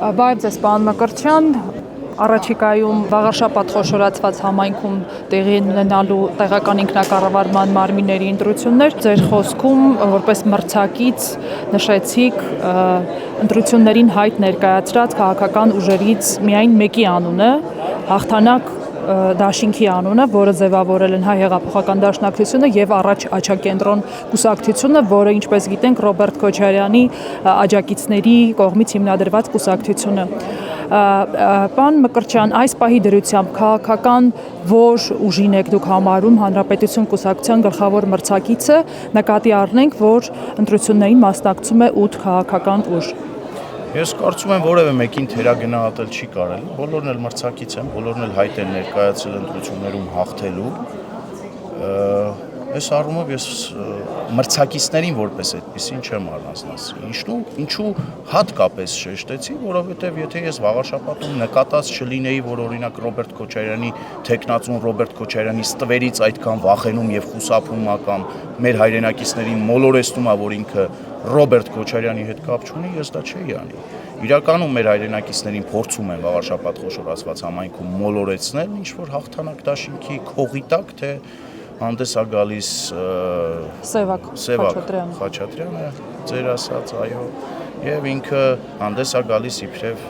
Բարև ձեզ, պարոն Մկրտչյան, առաջիկայում վաղարշաբաթ խոշորացված համայնքում տեղի ունենալու տեղական ինքնակառավարման մարմինների ընտրություններ, ձեր խոսքում որպես մրցակից նշեցիք ընտրություններին հայտ ներկայացրած քաղաքական ուժերից միայն մեկի անունը, հաղթանակ դաշինքի անունը, որը ձևավորել են Հայ հեղափոխական դաշնակցությունը եւ Առաջ Աչակենտրոն կուսակցությունը, որը ինչպես գիտենք Ռոբերտ Քոչարյանի աջակիցների կողմից հիմնադրված կուսակցություն է։ Պարոն Մկրտչյան, այս պահի դրությամբ քաղաքական որ ուժին եք դուք համարում Հանրապետություն կուսակցության գլխավոր մրցակիցը, նկատի առնենք, որ ընտրություններին մասնակցում է 8 քաղաքական ուժ։ Ես կարծում եմ որևէ մեկին թերագնահատել չի կարելի, բոլորն էլ մրցակից են, բոլորն էլ հայտ են ներկայացել ընտրություններում հաղթելու։ Այս առումով ես մրցակիցներին որպես այդպեսին չեմ առանձնացրի։ Ինչու հատկապես շեշտեցի, որովհետև եթե ես վաղարշաբաթում նկատած չլինեի, որ օրինակ Ռոբերտ Քոչարյանի թեկնածուն Ռոբերտ Քոչարյանի ստվերից այդքան վախենում եւ խուսափում ա կամ մեր հայրենակիցներին մոլորեցնում ա, որ ինքը Ռոբերտ Քոչարյանի հետ կապ չունի, ես դա չէի անի։ Իրականում մեր հայրենակիցներին փորձում են վաղարշաբաթ խոշորացված համայնքում մոլորեցնել, ինչ որ հաղթանակ դաշինքի քողի տակ, թե հանդես ա գալիս Սևակ Խաչատրյանը, ձեր ասած, այո, եւ ինքը հանդես ա գալիս իբրև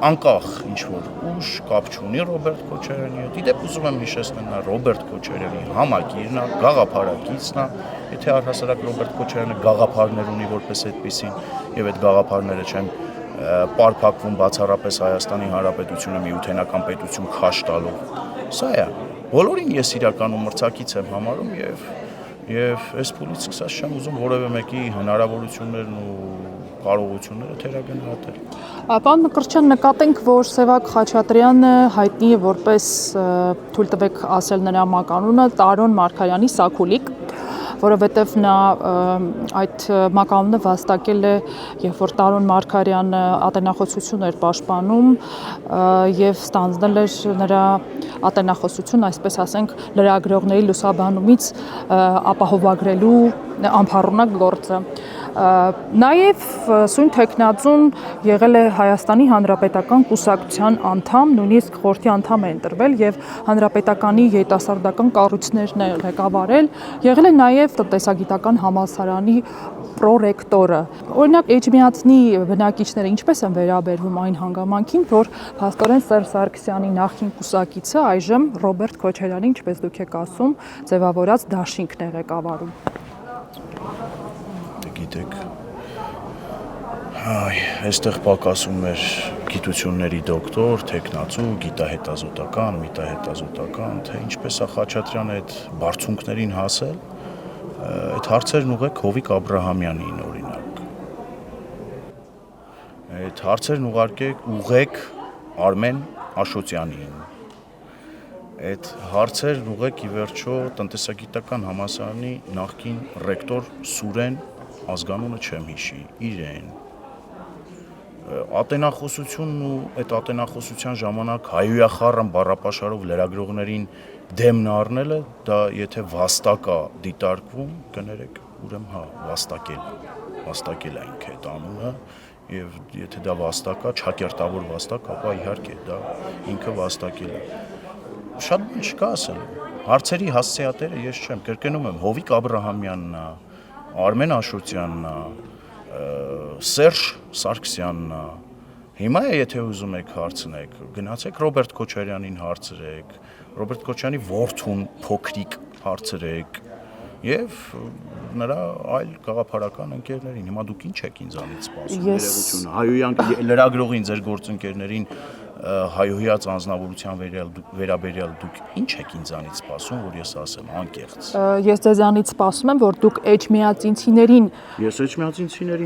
անկախ ինչ-որ ուժ կապ չունի Ռոբերտ Քոչարյանի հետ։ Իդեպ ուզում եմ հիշեցնել, նա Ռոբերտ Քոչարյանի համակիրն է, գաղափարակիցն է, եթե առհասարակ Ռոբերտ Քոչարյանը գաղափարներ ունի որպես այդպեսին, եւ այդ գաղափարները չեն պարփակվում բացառապես Հայաստանի Հանրապետությունը միութենական պետություն քաշ տալով։ Սա է։ Բոլորին ես իրականում մրցակից եմ համարում եւ այս փուլից սկսած չեմ ուզում որևէ մեկի հնարավորություններն ու կարողությունները թերագնահատել։ Պարոն Մկրտչյան, նկատենք, որ Սևակ Խաչատրյանը հայտնի է որպես, թույլ տվեք ասել նրա մականունը, Տարոն Մարգարյանի Սաքուլիկ, որովհետև նա այդ մականունը վաստակել է, երբ որ Տարոն Մարգարյանը ատենախոսություն էր պաշտպանում եւ ստանձնել էր նրա ատենախոսություն, այսպես ասենք, լրագրողների լուսաբանումից ապահովագրելու անփառունակ գործը։ Նաև սույն թեկնածուն եղել է Հայաստանի Հանրապետական կուսակցության անդամ, նույնիսկ խորհրդի անդամ է ընտրվել եւ Հանրապետականի երիտասարդական կառույցներն է ղեկավարել, եղել է նաև տնտեսագիտական համալսարանի պրոռեկտորը։ Օրինակ Էջմիածնի բնակիչները ինչպես են վերաբերվում այն հանգամանքին, որ փաստորեն Սերժ Սարգսյանի նախկին կուսակիցը այժմ Ռոբերտ Քոչարյանի, ինչպես դուք եք ասում, ձևավորած դաշինքն է ղեկավարում։ Գիտեք, այստեղ պակասում էր գիտությունների դոկտոր, թեկնածու, գիտահետազոտական, միտահետազոտական, թե ինչպես է Խաչատրյանը այդ բարձունքներին հասել, այդ հարցերն ուղղեք Հովիկ Աբրահամյանին օրինակ։ Այդ հարցերն ուղղեք Արմեն Աշոտյանին։ Այդ հարցերն ուղղեք ի վերջո տնտեսագիտական համալսարանի նախկին ռեկտոր Սուրեն ազգանունը չեմ հիշի, իրեն։ Ատենախոսությունն ու այդ ատենախոսության ժամանակ հայույախառն բառապաշարով լրագրողներին դեմն առնելը, դա եթե վաստակ է դիտարկվում, կներեք, ուրեմն հա, վաստակել է ինքը այդ անունը, եւ եթե դա վաստակ է, չակերտավոր վաստակ, ապա իհարկե դա ինքը վաստակել է։ Շատ բան չկա ասելու։ Հարցերի հասցեատերը ես չեմ, կրկնում եմ, Հովիկ Աբրահամյանն է, Արմեն Աշոտյանն է, Սերժ Սարգսյանն է։ Հիմա եթե ուզում եք հարցնեք, գնացեք Ռոբերտ Քոչարյանին հարցրեք, Ռոբերտ Քոչարյանի որդուն փոքրիկ հարցրեք եւ նրա այլ գաղափարական ընկերներին։ Հիմա դուք ինչ եք ինձանից սպասում ներողությունը։ Հայոյան լրագրողին ձեր գործընկերներին հայոյած անձնավորության վերաբերյալ դուք ինչ եք ինձանից սպասում, որ ես ասեմ անկեղծ։ Ես ձեզանից սպասում եմ, որ դուք էջմիածինցիներին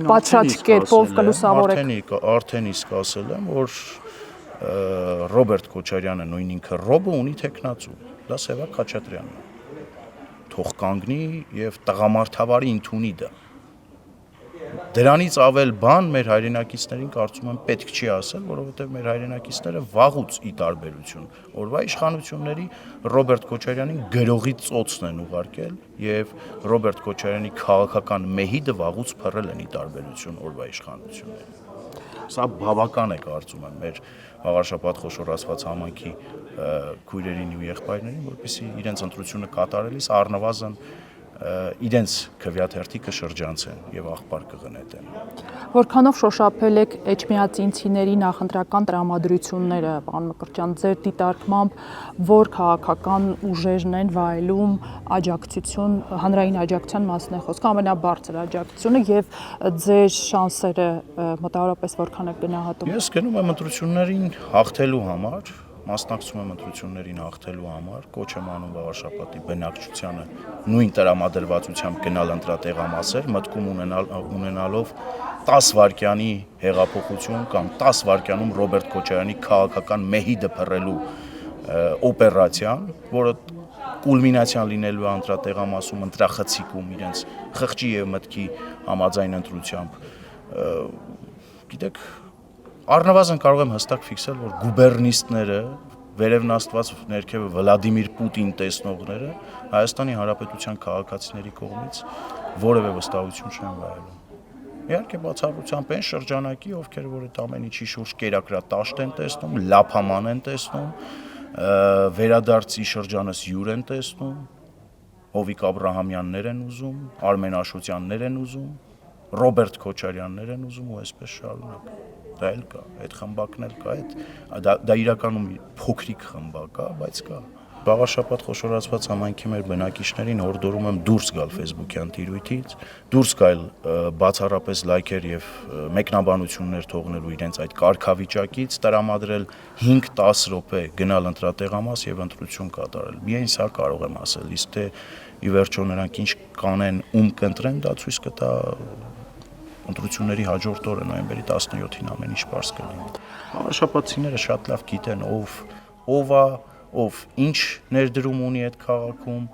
պատշաճ կերպով կլուսավորեք։ Արդեն իսկ ասել եմ, որ Ռոբերտ Քոչարյանը նույն ինքը Ռոբը ունի թեկնածու, դա Սևակ Խաչատրյանն է։ Թող կանգնի եւ տղամարդավարի ընդունի դա։ Դրանից ավել բան մեր հայրենակիցներին կարծում եմ պետք չի ասել, որովհետև մեր հայրենակիցները վաղուց ի տարբերություն օրվա իշխանությունների Ռոբերտ Քոչարյանին գրողի ծոցն են ուղարկել եւ Ռոբերտ Քոչարյանի քաղաքական մեհիդը վաղուց փռել են ի տարբերություն օրվա իշխանությունների։ Սա բավական է կարծում եմ մեր Վաղարշապատ խոշոր ասված համայնքի քույրերին ու եղբայրներին, որպեսզի իրենց ընտրությունը կատարելիս առնվազն իրենց քվեաթերթիկը շրջանցեն եւ աղբար կղնետեն։ Որքանով շոշափել եք էջմիածինցիների նախընտրական տրամադրությունները, պարոն Մկրտչյան, ձեր դիտարկմամբ որ քաղաքական ուժերն են վայելում աջակցություն, հանրային աջակցության մասն է խոսքը, ամենաբարձր աջակցությունը եւ ձեր շանսերը մոտավորապես որքան եք գնահատում։ Ես գնում եմ ընտրություններին հաղթելու համար, մասնակցում եմ ընտրություններին հաղթելու համար, կոչ եմ անում Վաղարշապատի բնակչությանը նույն տրամադրվածությամբ գնալ ընտրատեղամասեր, մտքում ունենալով 10 վայրկյանի հեղափոխություն կամ 10 վայրկյանում Ռոբերտ Քոչարյանի քաղաքական մեհիդը փռելու օպերացիան, որը կուլմինացիան լինելու է ընտրատեղամասում, ընտրախցիկում իրենց խղճի եւ մտքի համաձայն ընտրությամբ, գիտեք, առնվազն կարող եմ հստակ ֆիքսել, որ գուբերնիստները, վերևն աստված ներքևը Վլադիմիր Պուտին տեսնողները Հայաստանի Հանրապետության քաղաքացիների կողմից որևէ վստահություն չեն վայելում։ Իհարկե բացառությամբ այն շրջանակի, ովքեր որ այդ ամեն ինչի շուրջ կերակրատաշտ են տեսնում, լափաման են տեսնում, վերադարձի շրջանս յուր են տեսնում, Հովիկ Աբրահամյաններ են ուզում, Արմեն Աշոտյաններ են ուզում, Ռոբերտ Քոչարյաններ են ուզում ու այսպես շարունակ։ Դա էլ կա, այդ խմբակն էլ կա, դա իրականում փոքրիկ խմբակ է, բայց կա։ Վաղարշապատ խոշոր ասված համայնքի մեր բնակիչներին հորդորում եմ դուրս գալ Facebook-յան տիրույթից, դուրս գալ բացառապես լայքեր եւ մեկնաբանություններ թողնելու իրենց այդ կարգավիճակից, տրամադրել 5-10 րոպե գնալ ընտրատեղամաս եւ ընտրություն կատարել։ Միայն սա կարող եմ ասել, իսկ թե ի վերջո նրանք ինչ կանեն, ում կընտրեն, դա ցույց կտա ընտրությունների հաջորդ օրը նոյեմբերի 17-ին ամեն ինչ պարզ կլինի։ Վաղարշապատցիները շատ լավ գիտեն ով է, ով ինչ ներդրում ունի այդ քաղաքում,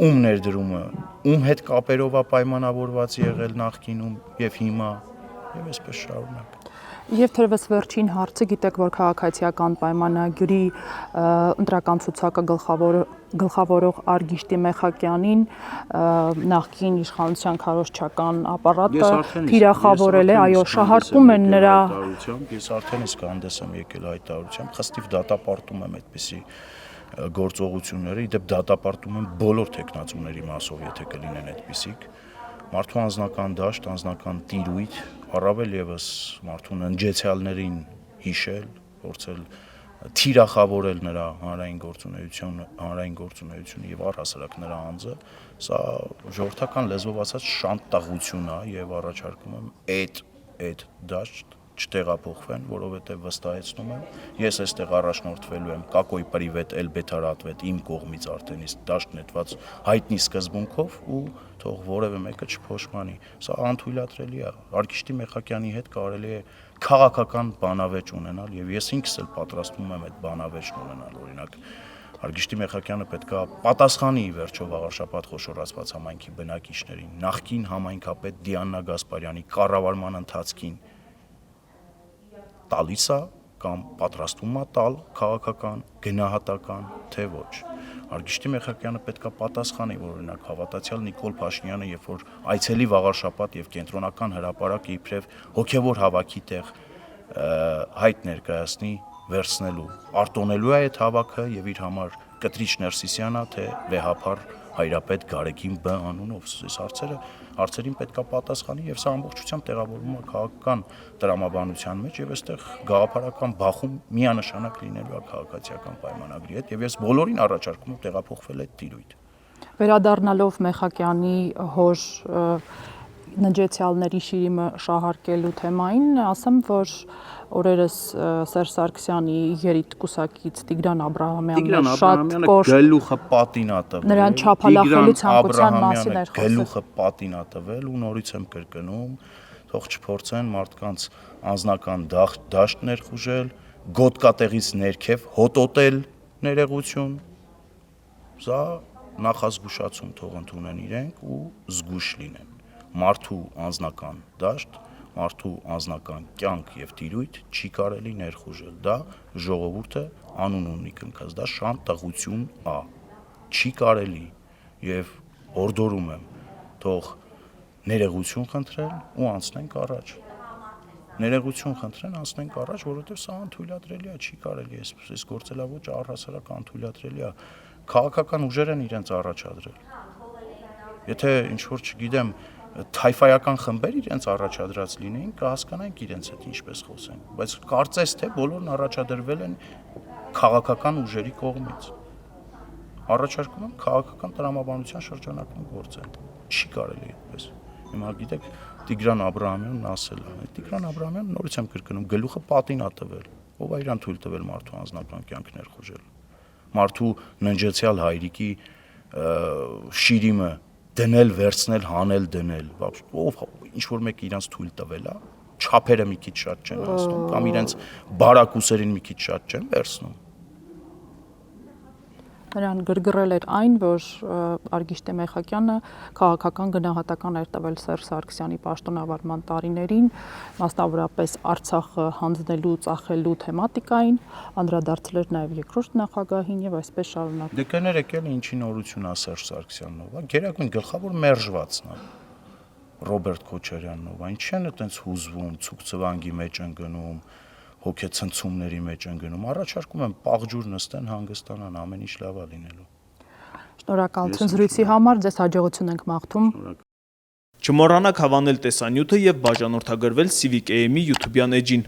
ում ներդրումը, ում հետ կապերով է պայմանավորված եղել նախկինում եւ հիմա եւ այսպես շարունակ։ Եվ թերևս վերջին հարցը, գիտեք, որ քաղաքացիական պայմանագրի ընտրական ցուցակը գլխավորող Արգիշտի Մեխակյանին նախկին իշխանության քարոզչական ապարատը թիրախավորել է, այո, շահարկում են նրա։ Ես արդեն իսկ հանդես եմ եկել հայտարարությամբ, խստիվ դատապարտում եմ այդպիսի գործողությունները, իդեպ դատապարտում եմ բոլոր տեխնացուների մասով, եթե կլինեն այդպիսիք։ Մարդու անձնական դաշտ, անձնական տիրույթ, առավել եւս մարդու ընջեցյալներին հիշել, փորձել թիրախավորել նրա հանրային գործունեությունը եւ առհասարակ նրա անձը, սա ժողովրդական լեզվով ասած շանտաղություն է եւ առաջարկում եմ այդ դաշտ չտեղափոխվեն, որովհետև վստահեցնում եմ, ես այստեղ առաջնորդվելու եմ կակոյ պրիվետ էլբեթար ատվետ իմ կողմից արդեն իսկ դաշտ նետված հայտնի սկզբունքով ու թող որևէ մեկը չփոշմանի։ Սա անթույլատրելի է։ Արգիշտի Մեխակյանի հետ կարելի է քաղաքական բանավեճ ունենալ եւ ես ինքս էլ պատրաստվում եմ այդ բանավեճն ունենալ, օրինակ Արգիշտի Մեխակյանը պետք է պատասխանի ի վերջո Վաղարշապատ խոշոր ասված համայնքի բնակիչներին, նախկին համայնքապետ Դիանա Գասպարյանի կառավարման ընթացքին տալիս է կամ պատրաստվում է տալ քաղաքական, գնահատական, թե ոչ։ Արգիշտի Մեխակյանը պետք է պատասխանի, որ օրինակ հավատացյալ Նիկոլ Փաշինյանը, երբ որ այցելի Վաղարշապատ եւ կենտրոնական հրապարակը իբրև հոգեվոր հավաքի տեղ հայտ ներկայացնի վերցնելու, արտոնելու է այդ հավաքը եւ իր համար Կտրիչ Ներսիսյանը, թե վեհապար հայրապետ Գարեգին Բ անունով, այս հարցերին պետք է պատասխանի եւ սա ամբողջությամբ տեղավորվում է քաղաքական տրամաբանության մեջ եւ այստեղ գաղափարական բախում միանշանակ լինելու է քաղաքացիական պայմանագրի հետ եւ ես բոլորին առաջարկում եմ տեղափոխվել այդ տիրույթ։ Վերադառնալով Մեխակյանի հոր նջեցյալների շիրիմը շահարկելու թեմային, ասեմ, որ օրերս Սերժ Սարգսյանի երիտկուսակից Տիգրան Աբրահամյանն շատ կոշտ գլուխը պատին ա տվել, նրան չափալախելու ցանկության մասին էր խոսել։ Գլուխը պատին ա տվել ու նորից եմ կրկնում, թող չփորձեն մարդկանց անձնական դաշտ ներխուժել, գոտկատեղից ներքև հոտոտել ներեգություն։ Սա նախազգուշացում թող ընդունեն իրենք ու զգուշ լինեն։ Մարդու անձնական դաշտ, մարդու անձնական կյանք եւ տիրույթ չի կարելի ներխուժել։ Դա ժողովուրդը անուն ունի կնքած, դա շանտաղություն է։ Չի կարելի եւ հորդորում եմ թող ներեգություն խնդրել ու անցնենք առաջ։ Ներողություն խնդրեն, անցնենք առաջ, որովհետև սա անթույլատրելի է, չի կարելի, այս գործելավոճը առհասարակ անթույլատրելի է։ Քաղաքական ուժեր են իրենց առաջադրել։ Եթե ինչ որ չգիտեմ, թայֆայական խմբեր իրենց առաջադրած լինեին, կհասկանանք իրենց հետ ինչպես խոսենք, բայց կարծես թե բոլորն առաջադրվել են քաղաքական ուժերի կողմից։ Առաջարկում եմ քաղաքական տրամաբանության շրջանակում գործել։ Չի կարելի այդպես։ Հիմա գիտեք, Տիգրան Աբրահամյանն ասել է։ Տիգրան Աբրահամյանը նորից եմ կրկնում, գլուխը պատին է տվել։ Ով է իրան թույլ տվել մարդու անձնական կյանք ներխուժել։ Մարդու ննջեցյալ հայրիկի շիրիմը դնել, վերցնել, հանել, դնել։ Ով ինչ որ մեկը իրանց թույլ տվել է, չափերը մի քիչ շատ չեն հասնում, կամ իրենց բարակուսերին մի քիչ շատ չեն վերցնում։ Նրան գրգռել էր այն, որ Արգիշտե Մեխակյանը քաղաքական գնահատական էր տվել Սերժ Սարգսյանի պաշտոնավարման տարիներին, մասնավորապես Արցախը հանձնելու, ծախելու թեմատիկային, անդրադարձել էր նաև երկրորդ նախագահին եւ այսպես շարունակ։ Դե կներեք էլի ինչի նորություն է Սերժ Սարգսյանով, գերագույն գլխավոր մերժվածն է Ռոբերտ Քոչարյանով, այն չեն այտենց հուզվում, ցուկցվանգի մեջ են գնում, հոգեցնցումների մեջ են գնում, առաջարկում եմ պաղջուր նստեն, հանգստանան, ամեն ինչ լավ է լինելու։ Շնորհակալություն զրույցի համար, ձեզ հաջողություն ենք մաղթում։ Չմոռանաք հավանել տեսանյութը եւ բաժանորդագրվել Civic AM-ի YouTube-յան էջին։